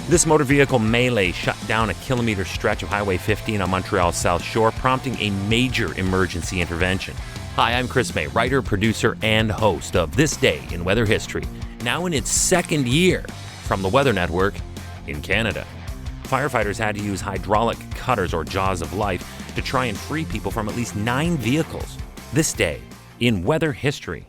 This motor vehicle melee shut down a kilometre stretch of Highway 15 on Montreal's South Shore, prompting a major emergency intervention. Hi, I'm Chris May, writer, producer, and host of This Day in Weather History, now in its second year from the Weather Network in Canada. Firefighters had to use hydraulic cutters or jaws of life to try and free people from at least 9 vehicles. This day in weather history.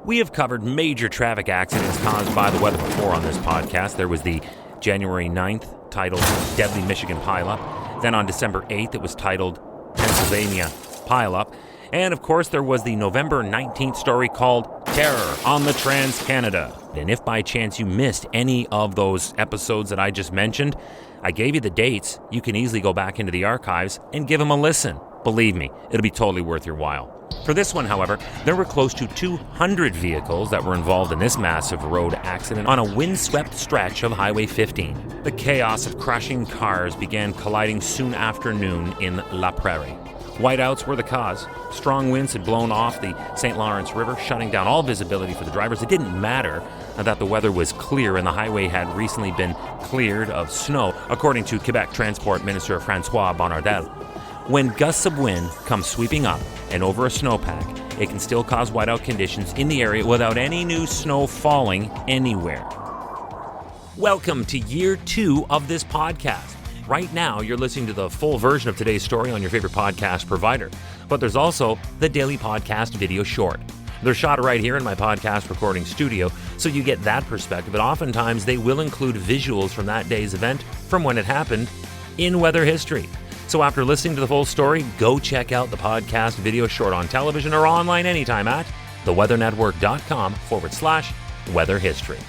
We have covered major traffic accidents caused by the weather before on this podcast. There was the January 9th titled Deadly Michigan Pileup. Then on December 8th it was titled Pennsylvania Pileup. And of course there was the November 19th story called Terror on the Trans-Canada. And if by chance you missed any of those episodes that I just mentioned, I gave you the dates. You can easily go back into the archives and give them a listen. Believe me, it'll be totally worth your while. For this one, however, there were close to 200 vehicles that were involved in this massive road accident on a windswept stretch of Highway 15. The chaos of crashing cars began colliding soon after noon in La Prairie. Whiteouts were the cause. Strong winds had blown off the St. Lawrence River, shutting down all visibility for the drivers. It didn't matter that the weather was clear and the highway had recently been cleared of snow, according to Quebec Transport Minister François Bonnardel. When gusts of wind come sweeping up and over a snowpack, it can still cause whiteout conditions in the area without any new snow falling anywhere. Welcome to year 2 of this podcast. Right now, you're listening to the full version of today's story on your favorite podcast provider. But there's also the daily podcast video short. They're shot right here in my podcast recording studio, so you get that perspective. But oftentimes, they will include visuals from that day's event, from when it happened, in weather history. So after listening to the full story, go check out the podcast video short on television or online anytime at theweathernetwork.com/weather history.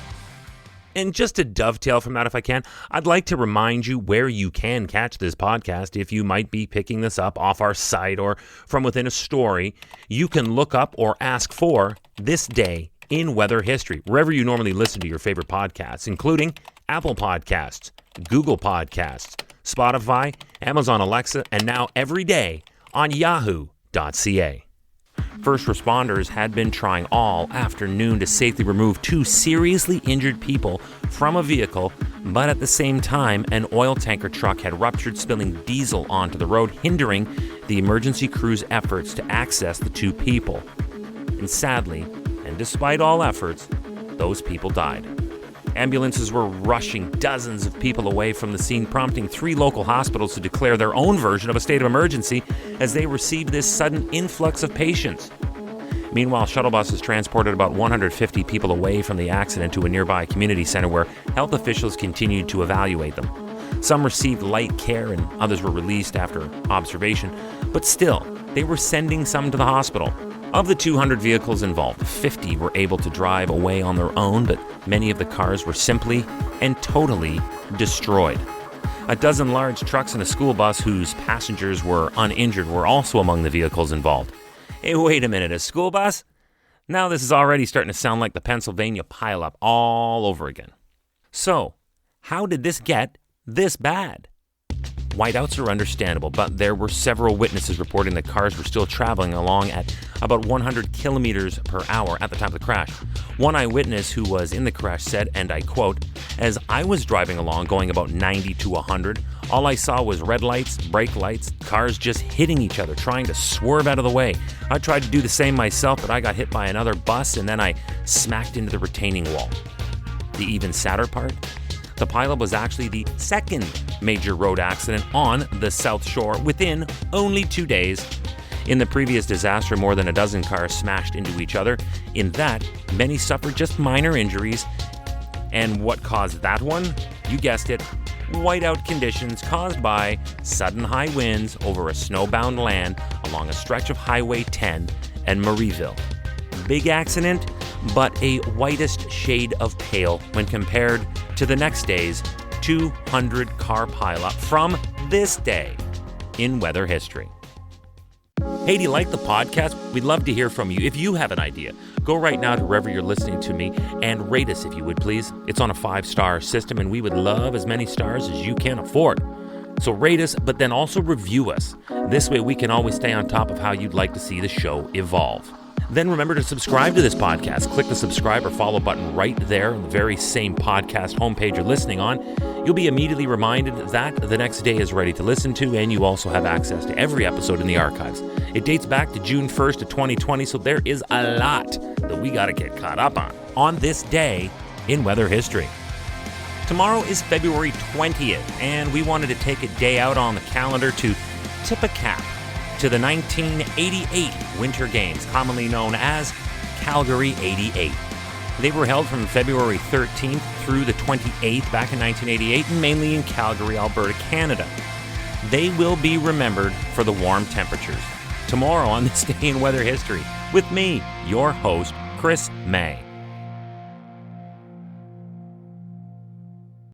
And just to dovetail from that if I can, I'd like to remind you where you can catch this podcast. If you might be picking this up off our site or from within a story, you can look up or ask for This Day in Weather History, wherever you normally listen to your favorite podcasts, including Apple Podcasts, Google Podcasts, Spotify, Amazon Alexa, and now every day on yahoo.ca. First responders had been trying all afternoon to safely remove 2 seriously injured people from a vehicle, but at the same time, an oil tanker truck had ruptured, spilling diesel onto the road, hindering the emergency crew's efforts to access the 2 people. And sadly, and despite all efforts, those people died. Ambulances were rushing dozens of people away from the scene, prompting 3 local hospitals to declare their own version of a state of emergency as they received this sudden influx of patients. Meanwhile, shuttle buses transported about 150 people away from the accident to a nearby community center where health officials continued to evaluate them. Some received light care and others were released after observation, but still, they were sending some to the hospital. Of the 200 vehicles involved, 50 were able to drive away on their own, but many of the cars were simply and totally destroyed. A dozen large trucks and a school bus whose passengers were uninjured were also among the vehicles involved. Hey, wait a minute, a school bus? Now this is already starting to sound like the Pennsylvania pileup all over again. So, how did this get this bad? Whiteouts are understandable, but there were several witnesses reporting that cars were still traveling along at about 100 kilometers per hour at the time of the crash. One eyewitness who was in the crash said, and I quote, "As I was driving along going about 90 to 100, all I saw was red lights, brake lights, cars just hitting each other, trying to swerve out of the way. I tried to do the same myself, but I got hit by another bus and then I smacked into the retaining wall." The even sadder part? The pileup was actually the second major road accident on the South Shore within only 2 days. In the previous disaster, more than a dozen cars smashed into each other. In that, many suffered just minor injuries. And what caused that one? You guessed it, whiteout conditions caused by sudden high winds over a snowbound land along a stretch of Highway 10 and Marieville. Big accident, but a whitest shade of pale when compared to the next day's 200-car pileup from this day in weather history. Hey, do you like the podcast? We'd love to hear from you. If you have an idea, go right now to wherever you're listening to me and rate us if you would, please. It's on a 5-star system, and we would love as many stars as you can afford. So rate us, but then also review us. This way we can always stay on top of how you'd like to see the show evolve. then remember to subscribe to this podcast. Click the subscribe or follow button right there on the very same podcast homepage you're listening on. You'll be immediately reminded that the next day is ready to listen to, and you also have access to every episode in the archives. It dates back to June 1st of 2020, so there is a lot that we got to get caught up on this day in weather history. Tomorrow is February 20th, and we wanted to take a day out on the calendar to tip a cap to the 1988 Winter Games, commonly known as Calgary 88. They were held from February 13th through the 28th back in 1988, and mainly in Calgary, Alberta, Canada. They will be remembered for the warm temperatures. Tomorrow on this day in weather history, with me, your host, Chris May.